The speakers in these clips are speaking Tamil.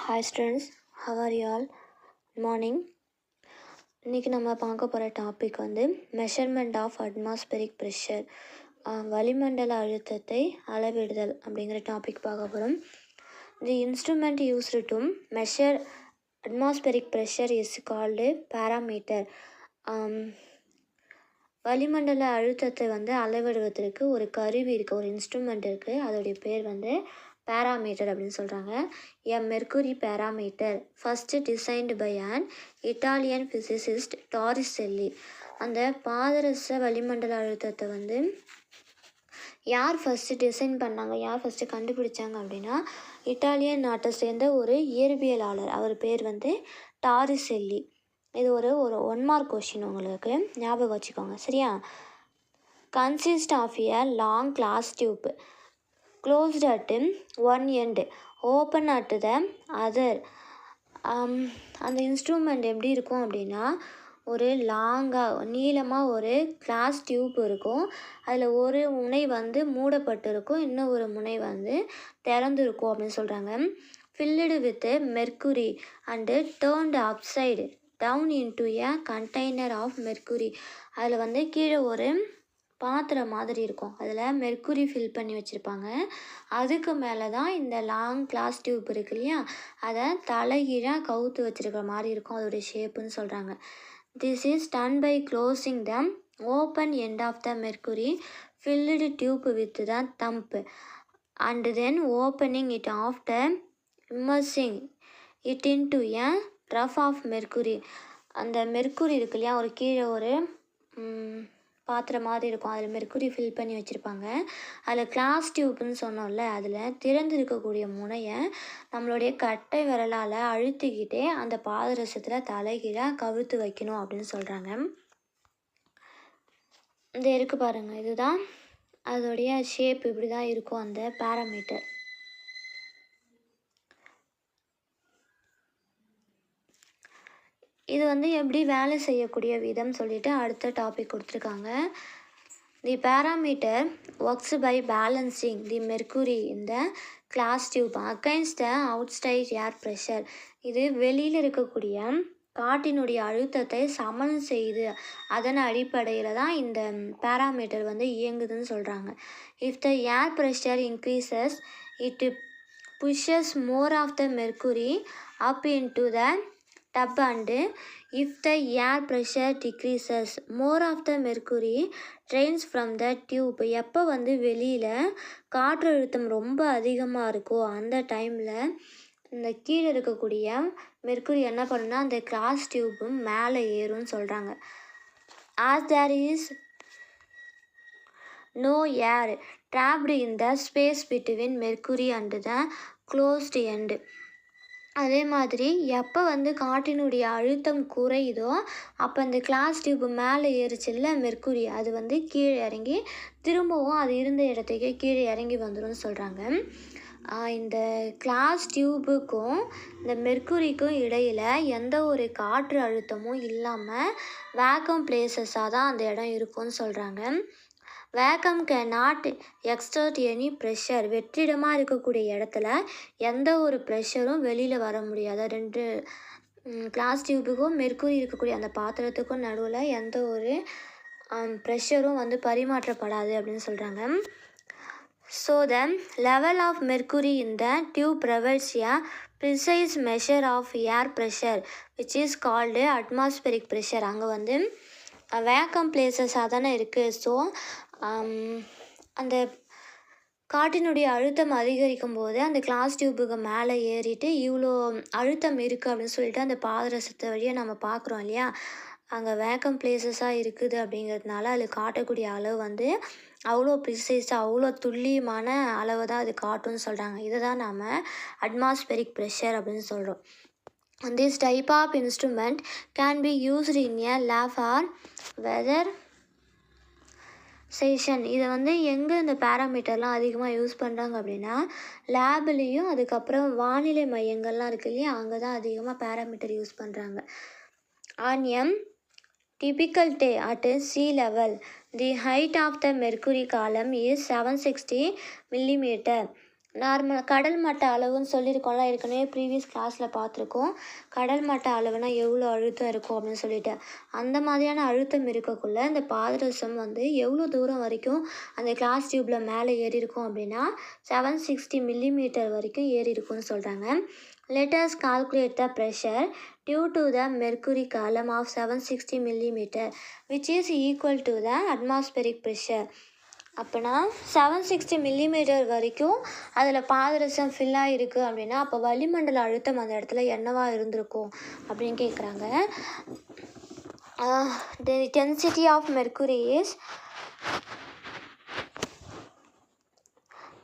Hi students, how are you all? Morning. இன்றைக்கி நம்ம பார்க்க போகிற டாபிக் வந்து மெஷர்மெண்ட் ஆஃப் அட்மாஸ்பெரிக் ப்ரெஷர், வளிமண்டல அழுத்தத்தை அளவிடுதல் அப்படிங்கிற டாபிக் பார்க்க போகிறோம். தி instrument used to measure atmospheric pressure is called parameter. வளிமண்டல அழுத்தத்தை வந்து அளவிடுவதற்கு ஒரு கருவி இருக்குது, ஒரு இன்ஸ்ட்ருமெண்ட் இருக்குது. அதோடைய பேர் வந்து பேராமீட்டர் அப்படின்னு சொல்கிறாங்க. A mercury barometer first designed by an Italian physicist Torricelli. அந்த பாதரச வளிமண்டல அழுத்தத்தை வந்து யார் ஃபஸ்ட்டு டிசைன் பண்ணாங்க, யார் ஃபஸ்ட்டு கண்டுபிடிச்சாங்க அப்படின்னா இட்டாலியன் நாட்டை சேர்ந்த ஒரு இயற்பியலாளர். அவர் பேர் வந்து டாரிசெல்லி. இது ஒரு 1 மார்க் கொஷின், உங்களுக்கு ஞாபகம் வச்சுக்கோங்க, சரியா? Consist of a long glass tube closed at one end, open at the other. அந்த இன்ஸ்ட்ருமெண்ட் எப்படி இருக்கும் அப்படின்னா, ஒரு லாங்காக நீளமாக ஒரு கிளாஸ் டியூப் இருக்கும். அதில் ஒரு முனை வந்து மூடப்பட்டிருக்கும், இன்னும் ஒரு முனை வந்து திறந்துருக்கும் அப்படின்னு சொல்கிறாங்க. Filled with mercury and turned upside down into a container of mercury. அதில் வந்து கீழே ஒரு பாத்திரம் மாதிரி இருக்கும், அதில் மெர்க்குரி ஃபில் பண்ணி வச்சுருப்பாங்க. அதுக்கு மேலே தான் இந்த லாங் கிளாஸ் டியூப் இருக்கு இல்லையா, அதை தலைகீழாக கவுத்து வச்சுருக்கிற மாதிரி இருக்கும், அதோடைய ஷேப்புன்னு சொல்கிறாங்க. This is done by closing the open end of the mercury filled tube with the thumb and then opening it after immersing it into a ரஃப் ஆஃப் மெர்க்குரி. அந்த மெர்க்குரி இருக்கு இல்லையா, ஒரு கீழே ஒரு பாத்திரம் மாதிரி இருக்கும், அதில் மெர்க்குரி ஃபில் பண்ணி வச்சுருப்பாங்க. அதில் கிளாஸ் டியூப்னு சொன்னோம்ல, அதில் திறந்து இருக்கக்கூடிய முனையை நம்மளுடைய கட்டை விரலால் அழுத்திக்கிட்டே அந்த பாதரசத்தில் தலைகீழாக கவிழ்த்து வைக்கணும் அப்படின்னு சொல்கிறாங்க. இந்த இருக்கு பாருங்கள், இதுதான் அதோடைய ஷேப், இப்படி தான் இருக்கும் அந்த பேராமீட்டர். இது வந்து எப்படி வேலை செய்யக்கூடிய விதம் சொல்லிட்டு அடுத்த டாபிக் கொடுத்துருக்காங்க. The barometer works by balancing the mercury இந்த glass tube against the outside air pressure. இது வெளியில் இருக்கக்கூடிய காற்றினுடைய அழுத்தத்தை சமன் செய்து அதன் அடிப்படையில் தான் இந்த பேராமீட்டர் வந்து இயங்குதுன்னு சொல்கிறாங்க. If the air pressure increases it pushes more of the mercury up into the tub and if the air pressure decreases more of the mercury drains from the tube. எப்போ வந்து வெளியில் காற்றழுத்தம் ரொம்ப அதிகமாக இருக்கோ அந்த டைமில் இந்த கீழே இருக்கக்கூடிய மெர்க்குரி என்ன பண்ணுன்னா அந்த கிளாஸ் டியூப்பும் மேலே ஏறும்னு சொல்கிறாங்க. as there is no air trapped in the space between mercury and the closed end. அதே மாதிரி எப்போ வந்து காற்றினுடைய அழுத்தம் குறையுதோ அப்போ அந்த கிளாஸ் டியூப் மேலே ஏறிச்சில்ல மெர்க்குரி, அது வந்து கீழே இறங்கி திரும்பவும் அது இருந்த இடத்துக்கே கீழே இறங்கி வந்துடும் சொல்கிறாங்க. இந்த கிளாஸ் டியூபுக்கும் இந்த மெர்க்குரிக்கும் இடையில் எந்த ஒரு காற்று அழுத்தமும் இல்லாமல் வேக்கம் பிளேசஸாக தான் அந்த இடம் இருக்கும்னு சொல்கிறாங்க. Vacuum can not extract any pressure. வெற்றிடமாக இருக்கக்கூடிய இடத்துல எந்த ஒரு ப்ரெஷரும் வெளியில் வர முடியாது. ரெண்டு கிளாஸ் டியூபுக்கும் மெர்க்குரி இருக்கக்கூடிய அந்த பாத்திரத்துக்கும் நடுவில் எந்த ஒரு ப்ரெஷரும் வந்து பரிமாற்றப்படாது அப்படின்னு சொல்கிறாங்க. So the level of mercury in the tube provides a precise measure of air pressure which is called atmospheric pressure. அங்கே வந்து வேக்கம் பிளேசஸாக தானே இருக்குது. ஸோ அந்த காற்றினுடைய அழுத்தம் அதிகரிக்கும் போது அந்த கிளாஸ் டியூபுக்கு மேலே ஏறிட்டு இவ்வளோ அழுத்தம் இருக்குது அப்படின்னு சொல்லிட்டு அந்த பாதரசத்தை வழியாக நம்ம பார்க்குறோம் இல்லையா, அங்கே வேக்கம் பிளேசஸாக இருக்குது அப்படிங்கிறதுனால அதில் காட்டக்கூடிய அளவு வந்து அவ்வளோ ப்ரிசைஸாக அவ்வளோ துல்லியமான அளவு தான் அது காட்டும்னு சொல்கிறாங்க. இதை தான் நாம் அட்மாஸ்பெரிக் ப்ரெஷர் அப்படின்னு சொல்கிறோம். This type of instrument can be used in a lab or weather station. இதை வந்து எங்கே இந்த பேராமீட்டர்லாம் அதிகமாக யூஸ் பண்ணுறாங்க அப்படின்னா லேப்லேயும் அதுக்கப்புறம் வானிலை மையங்கள்லாம் இருக்கு இல்லையா, அங்கே தான் அதிகமாக பேராமீட்டர் யூஸ் பண்ணுறாங்க. On a typical day at sea level, the height of the mercury column is 760 millimeter. கடல் மட்ட அளவுன்னு சொல்லியிருக்கோம்ல, ஏற்கனவே ப்ரீவியஸ் கிளாஸில் பார்த்துருக்கோம். கடல் மட்ட அளவுனா எவ்வளோ அழுத்தம் இருக்கும் அப்படின்னு சொல்லிட்டு. அந்த மாதிரியான அழுத்தம் இருக்கக்குள்ள இந்த பாதரசம் வந்து எவ்வளோ தூரம் வரைக்கும் அந்த கிளாஸ் டியூப்பில் மேலே ஏறி இருக்கும் அப்படின்னா 760 மில்லிமீட்டர் வரைக்கும் ஏறி இருக்கும்னு சொல்கிறாங்க. Let us calculate the pressure due to the mercury column of 760 millimeter, which is equal to the atmospheric pressure. அப்போனா 760 மில்லிமீட்டர் வரைக்கும் அதில் பாதரசம் ஃபில் ஆகிருக்கு அப்படின்னா அப்போ வளிமண்டல அழுத்தம் அந்த இடத்துல என்னவா இருந்திருக்கும் அப்படின்னு கேட்குறாங்க. The density of mercury is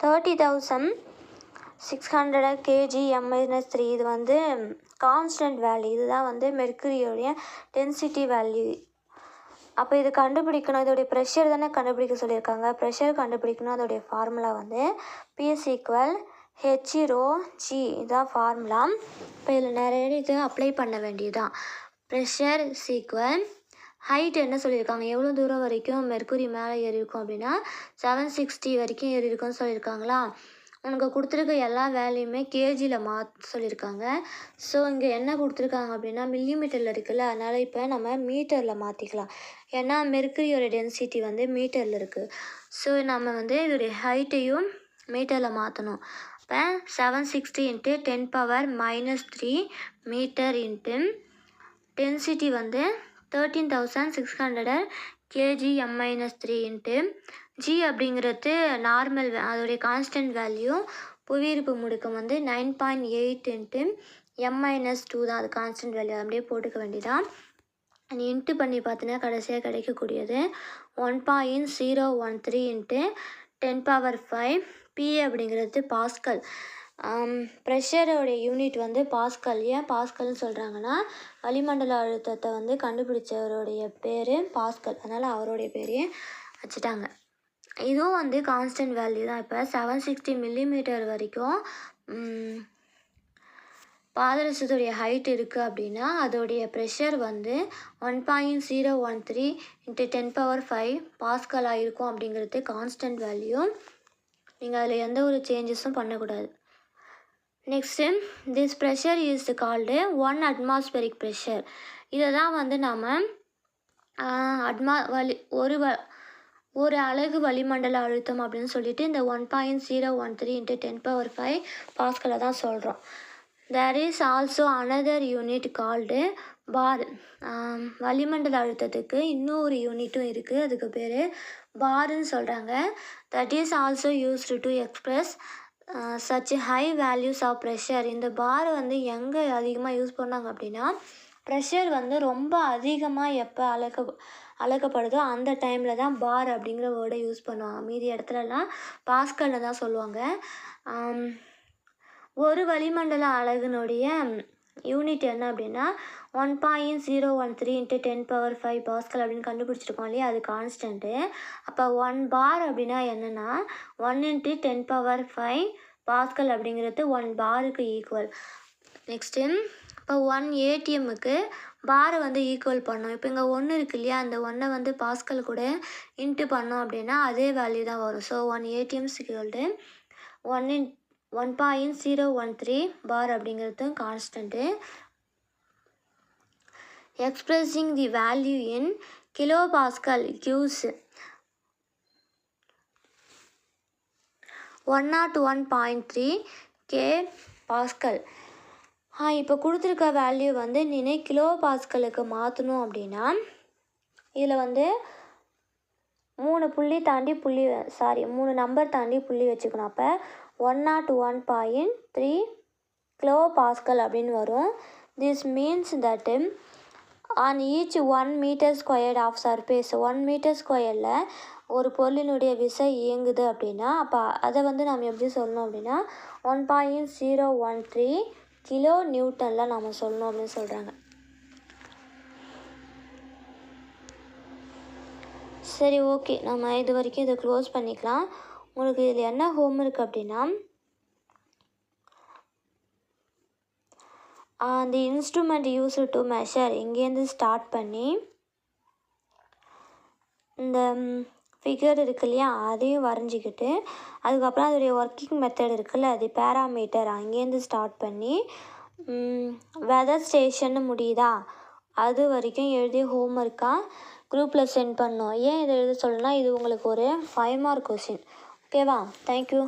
30,600 kg/-3. இது வந்து கான்ஸ்டன்ட் வேல்யூ. இதுதான் வந்து மெர்க்குரியோடைய டென்சிட்டி வேல்யூ. அப்போ இது கண்டுபிடிக்கணும், இதோடைய ப்ரெஷர் தானே கண்டுபிடிக்க சொல்லியிருக்காங்க. ப்ரெஷர் கண்டுபிடிக்கணும், அதோடைய ஃபார்முலா வந்து P = H/ρg. இதுதான் ஃபார்முலா. இப்போ இதில் நிறைய இது அப்ளை பண்ண வேண்டியதுதான். ப்ரெஷர் = ஹைட் என்ன சொல்லியிருக்காங்க, எவ்வளோ தூரம் வரைக்கும் மெர்க்குரி மேலே ஏறி இருக்கும் அப்படின்னா 760 வரைக்கும் ஏறி இருக்கும்னு சொல்லியிருக்காங்களா. உனக்கு கொடுத்துருக்க எல்லா வேல்யூமே கேஜியில் மாற்ற சொல்லியிருக்காங்க. ஸோ இங்கே என்ன கொடுத்துருக்காங்க அப்படின்னா மில்லிமீட்டரில் இருக்குல்ல, அதனால் இப்போ நம்ம மீட்டரில் மாற்றிக்கலாம். ஏன்னா மெர்க்குரியோட டென்சிட்டி வந்து மீட்டரில் இருக்குது. ஸோ நம்ம வந்து இதோடைய ஹைட்டையும் மீட்டரில் மாற்றணும். இப்போ 760 × 10⁻³ மீட்டர் இன்ட்டு டென்சிட்டி வந்து 13,600 kg/-3 இன்ட்டு ஜி அப்படிங்கிறது நார்மல், அதோடைய கான்ஸ்டன்ட் வேல்யூ. புவியீர்ப்பு முடுக்கம் வந்து 9.8 × m-2 தான், அது கான்ஸ்டன்ட் வேல்யூ. அப்படியே போட்டுக்க வேண்டியதான். நீ இன்ட்டு பண்ணி பார்த்தீங்கன்னா கடைசியாக கிடைக்கக்கூடியது 1.013 × 10⁵. பி அப்படிங்கிறது பாஸ்கல். ப்ரெஷரோடைய யூனிட் வந்து பாஸ்கல். ஏன் பாஸ்கல்னு சொல்கிறாங்கன்னா வளிமண்டல அழுத்தத்தை வந்து கண்டுபிடிச்சவருடைய பேர் பாஸ்கல், அதனால் அவருடைய பேரையே வச்சுட்டாங்க. இதுவும் வந்து கான்ஸ்டன்ட் வேல்யூ தான். இப்போ 760 மில்லிமீட்டர் வரைக்கும் பாதரசத்துடைய ஹைட் இருக்குது அப்படின்னா அதோடைய ப்ரெஷர் வந்து 1.013 × 10⁵ பாஸ்கலாக இருக்கும் அப்படிங்கிறது கான்ஸ்டன்ட் வேல்யூ. நீங்கள் அதில் எந்த ஒரு சேஞ்சஸும் பண்ணக்கூடாது. Next this pressure is called 1 atmospheric pressure. இதை தான் வந்து நாம் ஒரு அலகு வளிமண்டல அழுத்தம் அப்படின்னு சொல்லிட்டு இந்த 1.013 × 10⁵ பாஸ்கலை தான் சொல்கிறோம். There is also another unit called பார். வளிமண்டல அழுத்தத்துக்கு இன்னொரு யூனிட்டும் இருக்குது, அதுக்கு பேர் பாருன்னு சொல்கிறாங்க. That is also used to express such high values of pressure. இந்த பார் வந்து எங்கே அதிகமாக யூஸ் பண்ணாங்க அப்படின்னா ப்ரெஷர் வந்து ரொம்ப அதிகமாக எப்போ அளக்கப்படுதோ அந்த டைமில் தான் பார் அப்படிங்கிற வேர்டை யூஸ் பண்ணுவாங்க. மீதி இடத்துலலாம் பாஸ்கல்னு தான் சொல்லுவாங்க. ஒரு வளிமண்டல அலகுனுடைய யூனிட் என்ன அப்படின்னா 1.013 × 10⁵ பாஸ்கல் அப்படின்னு கண்டுபிடிச்சிருக்கோம் இல்லையா, அது கான்ஸ்டன்ட்டு. அப்போ 1 பார் அப்படின்னா என்னென்னா 1 × 10⁵ பாஸ்கல் அப்படிங்கிறது 1 பாருக்கு ஈக்குவல். நெக்ஸ்ட்டு இப்போ 1 ATMக்கு பாரை வந்து ஈக்குவல் பண்ணோம். இப்போ இங்கே 1 இருக்கு இல்லையா, அந்த 1 வந்து பாஸ்கல் கூட இன்ட்டு பண்ணோம் அப்படின்னா அதே வேல்யூ தான் வரும். ஸோ 1 ATM = 1.013 பார் அப்படிங்கிறது constant. Expressing the value in kilo pascal gives 101.3 K pascal. இப்போ கொடுத்துருக்க வேல்யூ வந்து நீ கிலோ பாஸ்கலுக்கு மாற்றணும் அப்படின்னா இதில் வந்து 3 நம்பர் தாண்டி புள்ளி வச்சுக்கணும். அப்போ 101.3 கிலோ பாஸ்கல் அப்படின்னு வரும். This means that on each 1 m² of surface 1 m² ஒரு பொருளினுடைய விசை இயங்குது அப்படின்னா அப்போ அதை வந்து நாம் எப்படி சொல்லணும் அப்படின்னா 1.013 கிலோ நியூட்டனில் நாம் சொல்லணும் அப்படின்னு சொல்கிறாங்க. சரி, ஓகே, நம்ம இது வரைக்கும் இதை க்ளோஸ் பண்ணிக்கலாம். உங்களுக்கு இதில் என்ன ஹோம்ஒர்க் அப்படின்னா அந்த இன்ஸ்ட்ருமெண்ட் யூஸ் டு மெஷர் இங்கேருந்து ஸ்டார்ட் பண்ணி இந்த ஃபிகர் இருக்கு இல்லையா, அதையும் வரைஞ்சிக்கிட்டு அதுக்கப்புறம் அதோடைய ஒர்க்கிங் மெத்தட் இருக்குல்ல, அது பேராமீட்டர் அங்கேருந்து ஸ்டார்ட் பண்ணி வெதர் ஸ்டேஷன்னு முடியுதா, அது வரைக்கும் எழுதி ஹோம்ஒர்க்காக குரூப்பில் சென்ட் பண்ணணும். ஏன் இதை எழுத சொல்லணும்னா இது உங்களுக்கு ஒரு 5 மார்க் கொஷின். ஓகேவா? தேங்க்யூ.